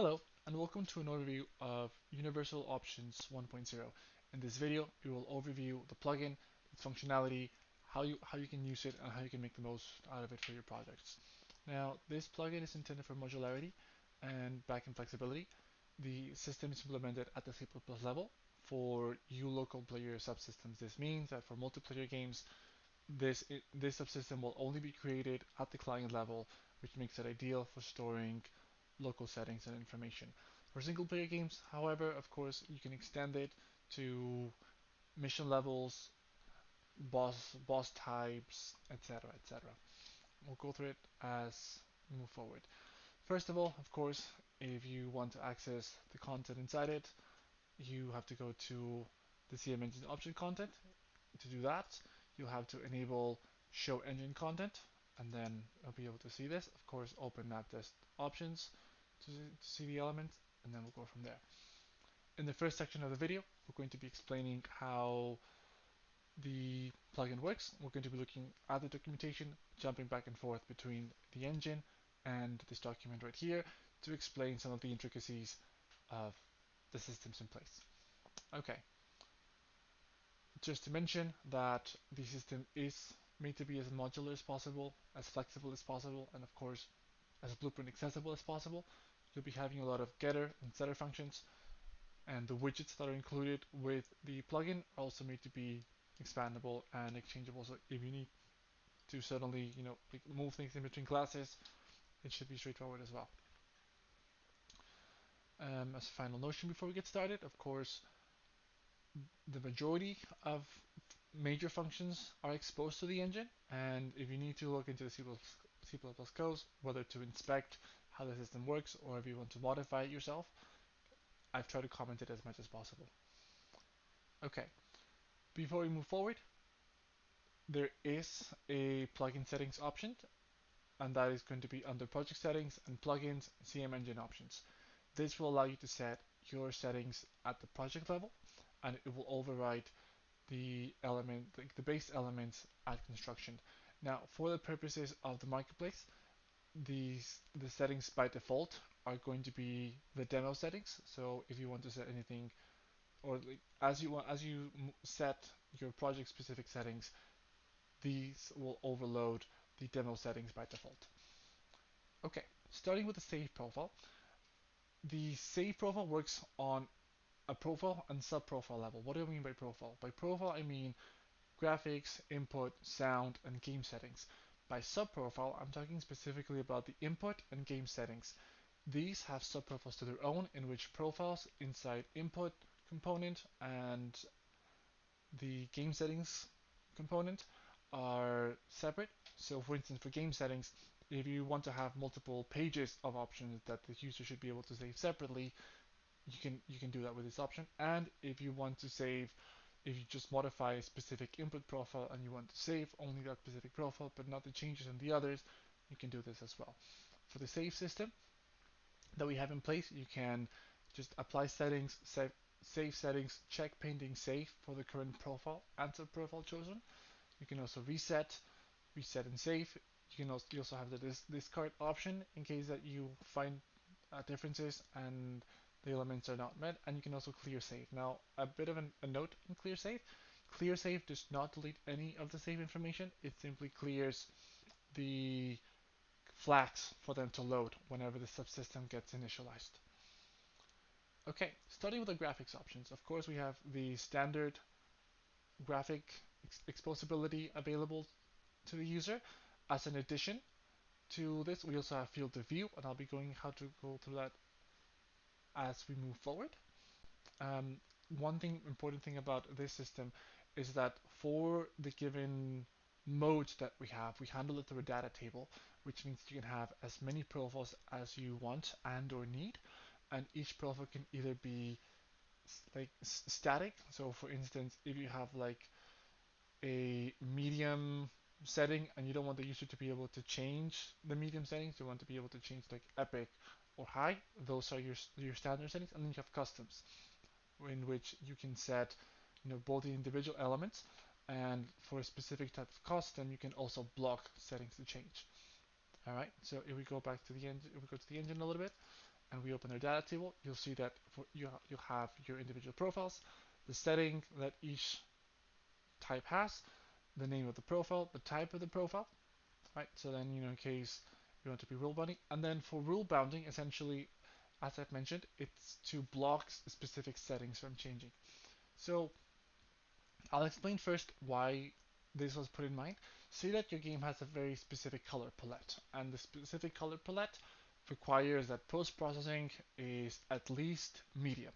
Hello, and welcome to an overview of Universal Options 1.0. In this video, we will overview the plugin, its functionality, how you can use it, and how you can make the most out of it for your projects. Now, this plugin is intended for modularity and backend flexibility. The system is implemented at the C++ level for local player subsystems. This means that for multiplayer games, this subsystem will only be created at the client level, which makes it ideal for storing local settings and information. For single player games, however, of course, you can extend it to mission levels, boss types, etc., etc. We'll go through it as we move forward. First of all, of course, if you want to access the content inside it, you have to go to the CM Engine option content. To do that, you'll have to enable show engine content, and then you'll be able to see this. Of course, open map test options to see the elements, and then we'll go from there. In the first section of the video, we're going to be explaining how the plugin works. We're going to be looking at the documentation, jumping back and forth between the engine and this document right here to explain some of the intricacies of the systems in place. Okay, just to mention that the system is made to be as modular as possible, as flexible as possible, and of course, as blueprint accessible as possible. You'll be having a lot of getter and setter functions, and the widgets that are included with the plugin are also made to be expandable and exchangeable. So if you need to suddenly, like move things in between classes, it should be straightforward as well. As a final notion before we get started, of course, the majority of major functions are exposed to the engine, and if you need to look into the C++ codes, whether to inspect how the system works or if you want to modify it yourself, I've tried to comment it as much as possible. Okay, before we move forward, there is a plugin settings option, and that is going to be under project settings and plugins CM engine options. This will allow you to set your settings at the project level, and it will override the element, like the base elements at construction. Now, for the purposes of the marketplace, the settings by default are going to be the demo settings. So if you want to set anything, or like, as you set your project specific settings, these will overload the demo settings by default. Okay, starting with the save profile. The save profile works on a profile and sub-profile level. What do I mean by profile? By profile, I mean graphics, input, sound, and game settings. By sub-profile, I'm talking specifically about the input and game settings. These have sub-profiles to their own, in which profiles inside input component and the game settings component are separate. So for instance, for game settings, if you want to have multiple pages of options that the user should be able to save separately, you can do that with this option. And if you want to save, if you just modify a specific input profile and you want to save only that specific profile but not the changes in the others, you can do this as well. For the save system that we have in place, you can just apply settings, save settings, check pending save for the current profile and sub-profile chosen. You can also reset and save. You also have the discard option in case that you find differences and the elements are not met, and you can also clear save. Now, a bit of a note on clear save. Clear save does not delete any of the save information. It simply clears the flags for them to load whenever the subsystem gets initialized. Okay, starting with the graphics options. Of course, we have the standard graphic exposability available to the user. As an addition to this, we also have field of view, and I'll be going how to go through that as we move forward. Um, One important thing about this system is that for the given modes that we handle it through a data table, which means you can have as many profiles as you want and or need, and each profile can either be like static. So for instance, if you have like a medium setting and you don't want the user to be able to change the medium settings, you want to be able to change like epic or high, those are your standard settings, and then you have customs in which you can set both the individual elements, and for a specific type of custom you can also block settings to change. All right, so if we go back to the engine, if we go to the engine a little bit, and we open our data table, you'll see that you'll have your individual profiles, the setting that each type has, the name of the profile, the type of the profile, right? So then, in case you want to be rule bounding, and then for rule bounding, essentially, as I've mentioned, it's to block specific settings from changing. So I'll explain first why this was put in mind. Say that your game has a very specific color palette, and the specific color palette requires that post-processing is at least medium.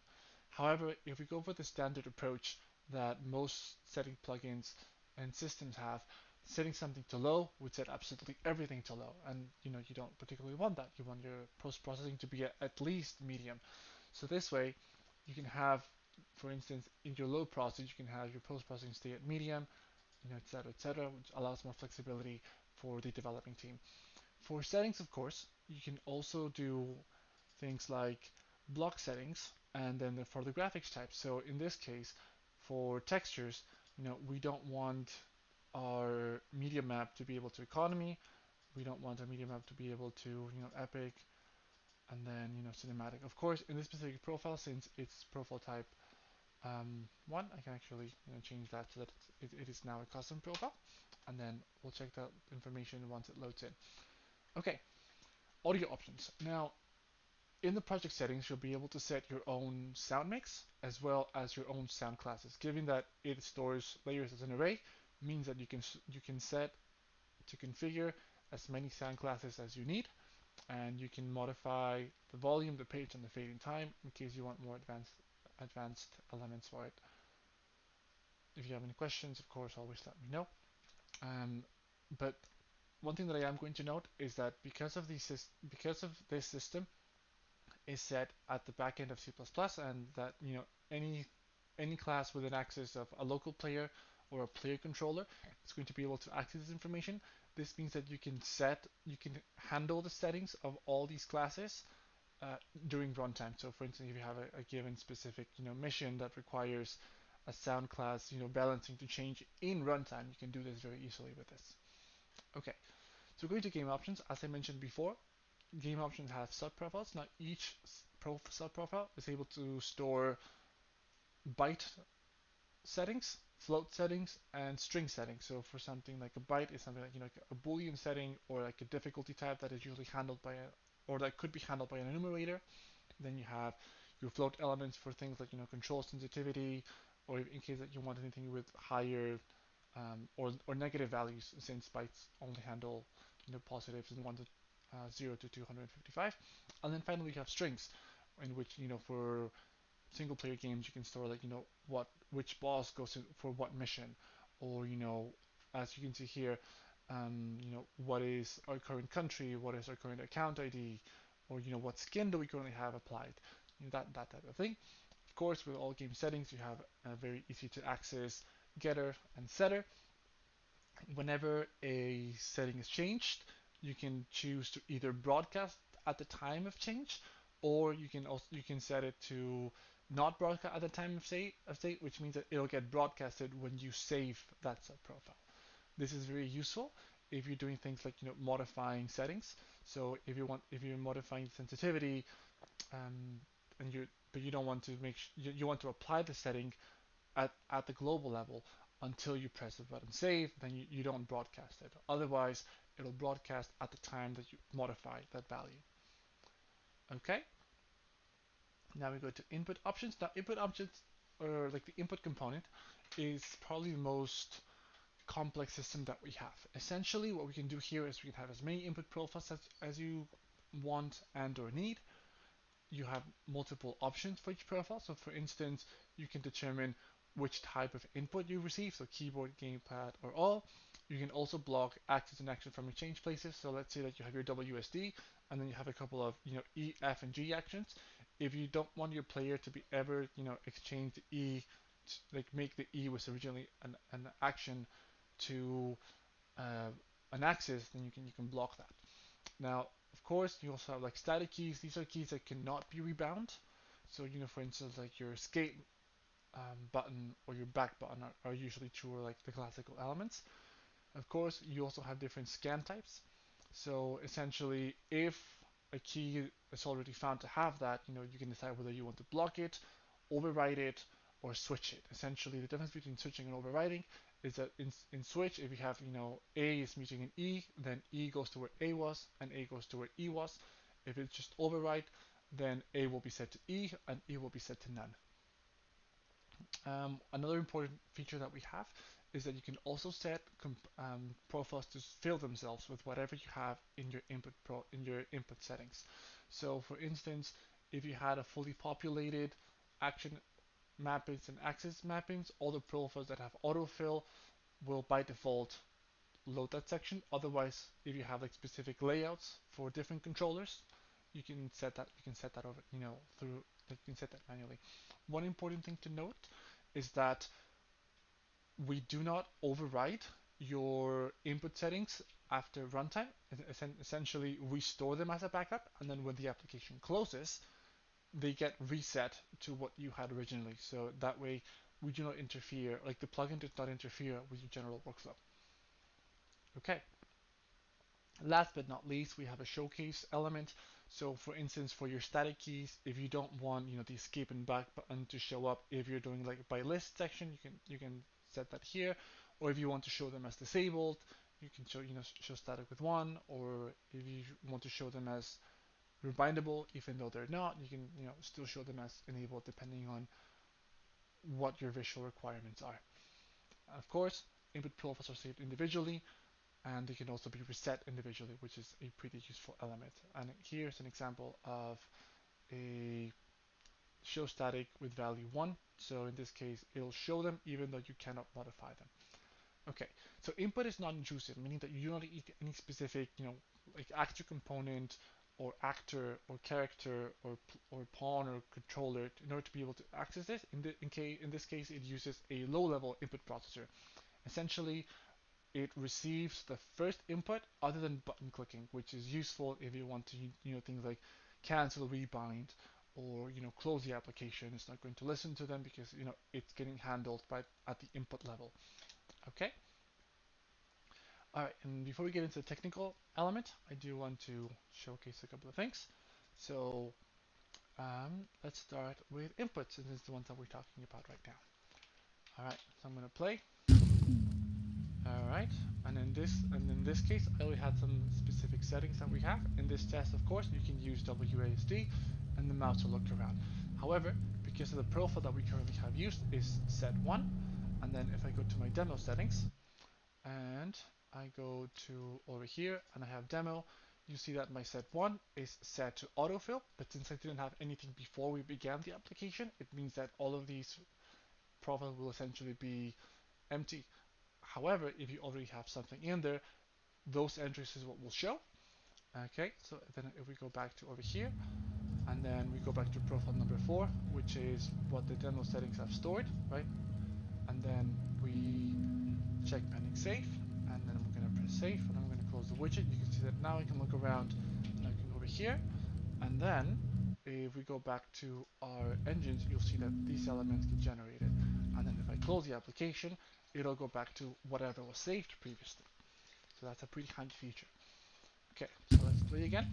However, if we go for the standard approach that most setting plugins and systems have, setting something to low would set absolutely everything to low, and you don't particularly want that. You want your post-processing to be at least medium. So this way, you can have, for instance, in your low process, you can have your post-processing stay at medium, et cetera, which allows more flexibility for the developing team. For settings, of course, you can also do things like block settings and then for the graphics type. So in this case, for textures, we don't want our media map to be able to economy. We don't want our media map to be able to, epic, and then cinematic. Of course, in this specific profile, since it's profile type one, I can actually change that so that it is now a custom profile, and then we'll check that information once it loads in. Okay, audio options. Now, in the project settings, you'll be able to set your own sound mix as well as your own sound classes. Given that it stores layers as an array, means that you can set to configure as many sound classes as you need, and you can modify the volume, the pitch, and the fading time in case you want more advanced elements for it. If you have any questions, of course, always let me know. But one thing that I am going to note is that because of this system is set at the back end of C++, and that any class with an access of a local player or a player controller is going to be able to access this information. This means that you can handle the settings of all these classes during runtime. So, for instance, if you have a given specific mission that requires a sound class balancing to change in runtime, you can do this very easily with this. Okay, so going to game options, as I mentioned before, game options have subprofiles. Now each subprofile is able to store byte settings, float settings, and string settings. So for something like a byte is something like like a boolean setting or like a difficulty type that is usually handled by or that could be handled by an enumerator. Then you have your float elements for things like control sensitivity, or in case that you want anything with higher or negative values, since bytes only handle positives and 0 to 255. And then finally you have strings, in which for single player games you can store like which boss goes for what mission, or as you can see here, what is our current country, what is our current account ID, or what skin do we currently have applied, that type of thing. Of course, with all game settings, you have a very easy to access getter and setter. Whenever a setting is changed, you can choose to either broadcast at the time of change, or you can set it to not broadcast at the time of state, which means that it'll get broadcasted when you save that subprofile. This is very useful if you're doing things like modifying settings. So if you're modifying sensitivity, um, and you don't want to you want to apply the setting at the global level until you press the button save, then you don't broadcast it. Otherwise, it'll broadcast at the time that you modify that value. Okay, now we go to input options. Now, input options, or like the input component, is probably the most complex system that we have. Essentially, what we can do here is we can have as many input profiles as you want and or need. You have multiple options for each profile. So for instance, you can determine which type of input you receive, so keyboard, gamepad, or all. You can also block access and action from exchange places. So let's say that you have your WSD, and then you have a couple of E, F, and G actions. If you don't want your player to be ever exchange the E, like make the E was originally an action to an axis, then you can block that. Now, of course, you also have like static keys. These are keys that cannot be rebound. So, for instance, like your escape button or your back button are usually true, or like the classical elements. Of course, you also have different scan types. So essentially, if a key is already found to have that, you can decide whether you want to block it, override it, or switch it. Essentially, the difference between switching and overriding is that in switch, if you have, A is meeting an E, then E goes to where A was, and A goes to where E was. If it's just override, then A will be set to E, and E will be set to none. Another important feature that we have is that you can also set profiles to fill themselves with whatever you have in your input settings. So, for instance, if you had a fully populated action mappings and axis mappings, all the profiles that have autofill will by default load that section. Otherwise, if you have like specific layouts for different controllers, you can set that over, you can set that manually. One important thing to note is that we do not override your input settings after runtime. Essentially, we store them as a backup, and then when the application closes, they get reset to what you had originally. So that way, we do not interfere, like the plugin does not interfere with your general workflow. Okay. Last but not least, we have a showcase element. So for instance, for your static keys, if you don't want, the escape and back button to show up, if you're doing like by list section, you can set that here. Or if you want to show them as disabled, you can show static with one. Or if you want to show them as rebindable, even though they're not, you can still show them as enabled depending on what your visual requirements are. Of course, input profiles are saved individually, and they can also be reset individually, which is a pretty useful element. And here's an example of a show static with value 1. So in this case, it'll show them even though you cannot modify them. Okay, so input is non-intrusive, meaning that you don't need any specific, like actor component or actor or character or pawn or controller in order to be able to access this. In this case, it uses a low-level input processor. Essentially, it receives the first input other than button clicking, which is useful if you want to, things like cancel, rebind, or close the application. It's not going to listen to them because it's getting handled at the input level. Okay. All right, and before we get into the technical element, I do want to showcase a couple of things. So let's start with inputs, and this is the ones that we're talking about right now. All right, so I'm going to play. All right, and in this case, I only had some specific settings that we have. In this test, of course, you can use WASD and the mouse to look around. However, because of the profile that we currently have used is set 1, and then if I go to my demo settings, and I go to over here, and I have demo, you see that my set 1 is set to autofill, but since I didn't have anything before we began the application, it means that all of these profiles will essentially be empty. However, if you already have something in there, those entries is what will show. Okay, so then if we go back to over here, and then we go back to profile number 4, which is what the demo settings have stored, right? And then we check pending save, and then I'm going to press save, and I'm going to close the widget. You can see that now I can look around, and I can go over here, and then if we go back to our engines, you'll see that these elements get generated. And then if I close the application, it'll go back to whatever was saved previously. So that's a pretty handy feature. Okay, so let's play again.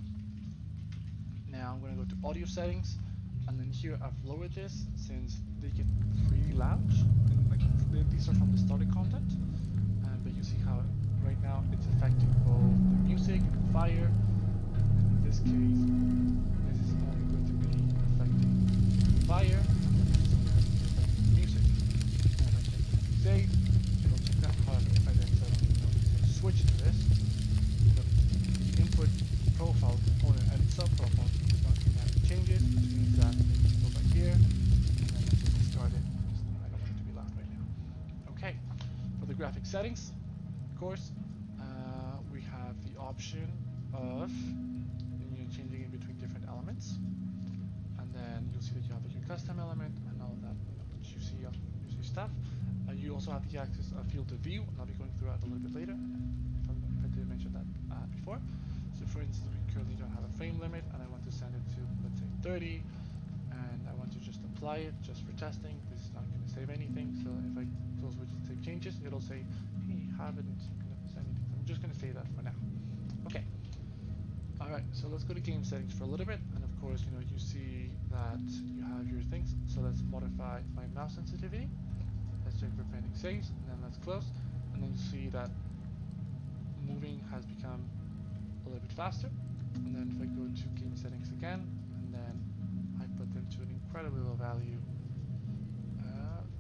Now I'm going to go to audio settings, and then here I've lowered this since they get pretty loud. And like these are from the started content, but you see how right now it's affecting both the music and the fire. And in this case, this is only going to be affecting the fire, and then this is only going to be affecting the music. And if I check pending save, it'll check that. However, if I then suddenly switch to this, the input profile component and sub-profile is not going to have any changes, which means that I can go back here, and then let's just start it, because I don't want it to be loud right now. Okay, for the graphic settings, of course, we have the option of changing in between different elements, and then you'll see that you have like your custom element and all of that juicy stuff. You also have the access of field of view, and I'll be going through that a little bit later, if I didn't mention that before. So for instance, we currently don't have a frame limit, and I want to send it to, let's say, 30, and I want to just apply it just for testing. This is not going to save anything, so if I close widget save changes, it'll say, hey, you haven't sent anything. I'm just going to say that for now. Okay. All right, so let's go to game settings for a little bit, and of course, you see that you have your things. So let's modify my mouse sensitivity. Let's check for pending saves, and then let's close, and then you see that moving has become a little bit faster. And then if I go to game settings again, and then I put them to an incredibly low value,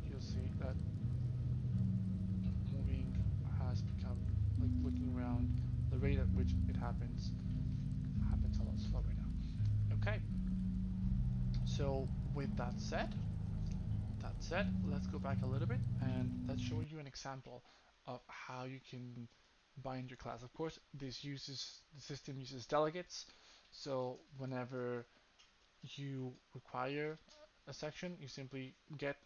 you'll see that moving has become, like looking around, the rate at which it happens a lot slower now. Okay, so with that said, let's go back a little bit and let's show you an example of how you can bind your class. Of course, the system uses delegates, so whenever you require a section, you simply get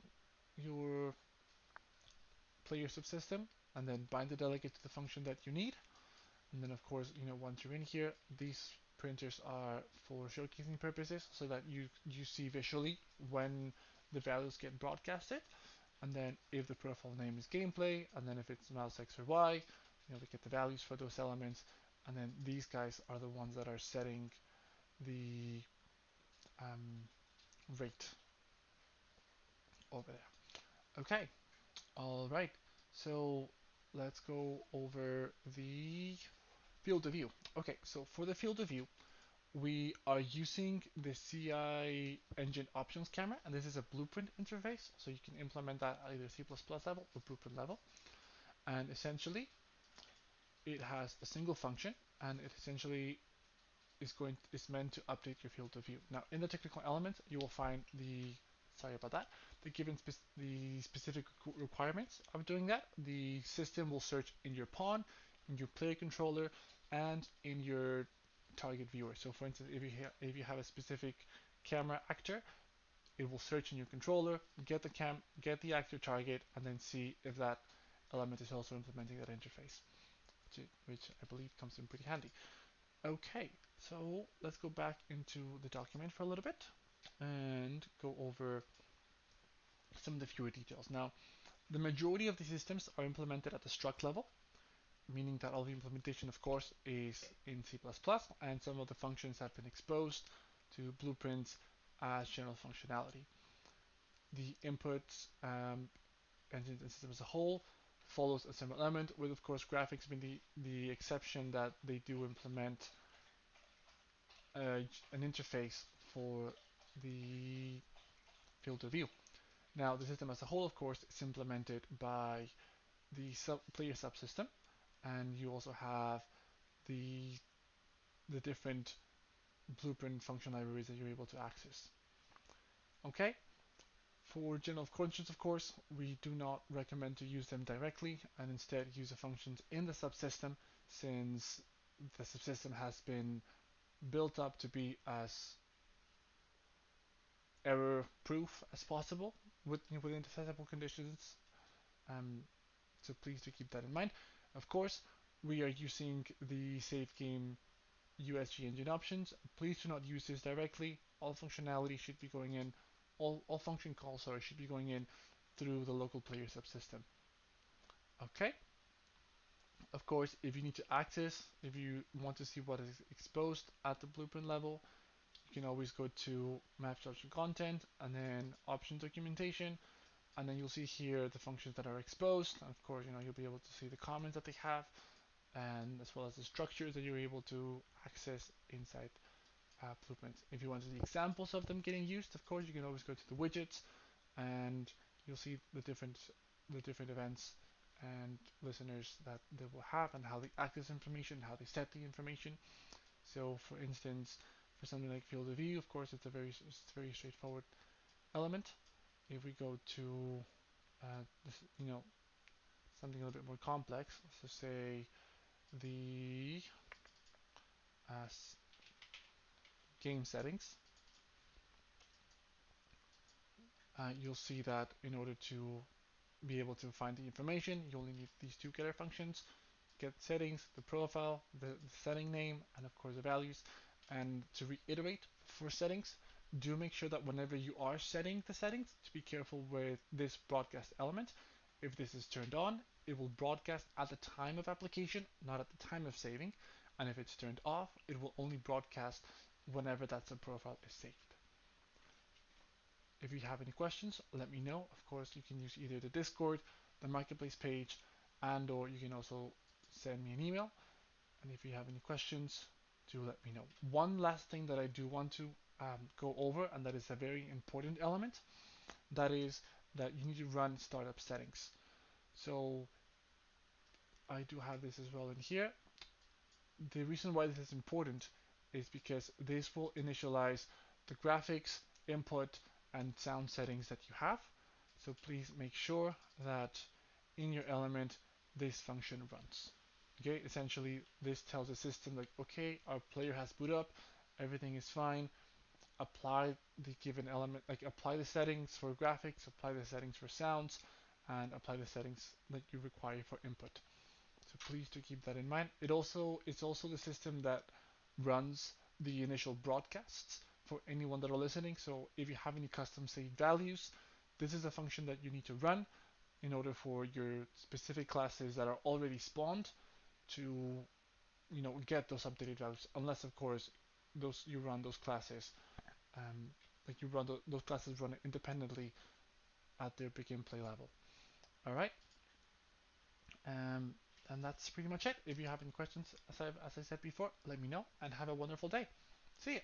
your player subsystem and then bind the delegate to the function that you need. And then of course, once you're in here, these printers are for showcasing purposes so that you see visually when the values get broadcasted. And then if the profile name is gameplay, and then if it's mouse X or Y, we get the values for those elements. And then these guys are the ones that are setting the um, rate over there. Okay, all right. So let's go over the field of view. Okay, so for the field of view, we are using the CI engine options camera, and this is a blueprint interface, so you can implement that at either C++ level or blueprint level. And essentially, it has a single function, and it essentially is meant to update your field of view. Now, in the technical elements, you will find sorry about that, the specific requirements of doing that. The system will search in your pawn, in your player controller, and in your target viewer. So, for instance, if you have a specific camera actor, it will search in your controller, get the actor target, and then see if that element is also implementing that interface, which I believe comes in pretty handy. Okay, so let's go back into the document for a little bit and go over some of the fewer details. Now, the majority of the systems are implemented at the struct level, meaning that all the implementation, of course, is in C++, and some of the functions have been exposed to blueprints as general functionality. The inputs engine and system as a whole follows a similar element, with of course graphics being the exception that they do implement an interface for the field of view. Now, the system as a whole, of course, is implemented by the player subsystem, and you also have the the different blueprint function libraries that you're able to access. Okay, for general functions, of course, we do not recommend to use them directly, and instead use the functions in the subsystem, since the subsystem has been built up to be as error proof as possible within the testable conditions. Um, so please do keep that in mind. Of course, we are using the save game USG engine options. Please do not use this directly. All functionality should be going in, all function calls, sorry, should be going in through the local player subsystem. Okay. Of course, if you need to access, if you want to see what is exposed at the blueprint level, you can always go to maps option content and then option documentation, and then you'll see here the functions that are exposed. And of course, you'll be able to see the comments that they have, and as well as the structures that you're able to access inside blueprints. If you want to see examples of them getting used, of course, you can always go to the widgets, and you'll see the different events and listeners that they will have, and how they access information, how they set the information. So, for instance, for something like field of view, of course, it's a very straightforward element. If we go to this, something a little bit more complex, let's just say the uh, game settings, you'll see that in order to be able to find the information, you only need these two getter functions: get settings, the profile, the setting name, and of course the values. And to reiterate, for settings, do make sure that whenever you are setting the settings, to be careful with this broadcast element. If this is turned on, it will broadcast at the time of application, not at the time of saving. and if it's turned off, it will only broadcast whenever that subprofile is saved. If you have any questions, let me know. Of course, you can use either the Discord, the marketplace page, and or you can also send me an email. And if you have any questions, do let me know. One last thing that I do want to go over, and that is a very important element, that is that you need to run startup settings. So I do have this as well in here. The reason why this is important is because this will initialize the graphics, input, and sound settings that you have. So please make sure that in your element this function runs. Okay, essentially this tells the system like, okay, our player has boot up, everything is fine. Apply the given element, like apply the settings for graphics, apply the settings for sounds, and apply the settings that you require for input. So please do keep that in mind. It's also the system that runs the initial broadcasts for anyone that are listening. So if you have any custom saved values, this is a function that you need to run in order for your specific classes that are already spawned to get those updated values. Unless of course you run those classes um, like you run those classes run independently at their begin play level. All right. Um, and that's pretty much it. If you have any questions, as I said before, let me know and have a wonderful day. See ya.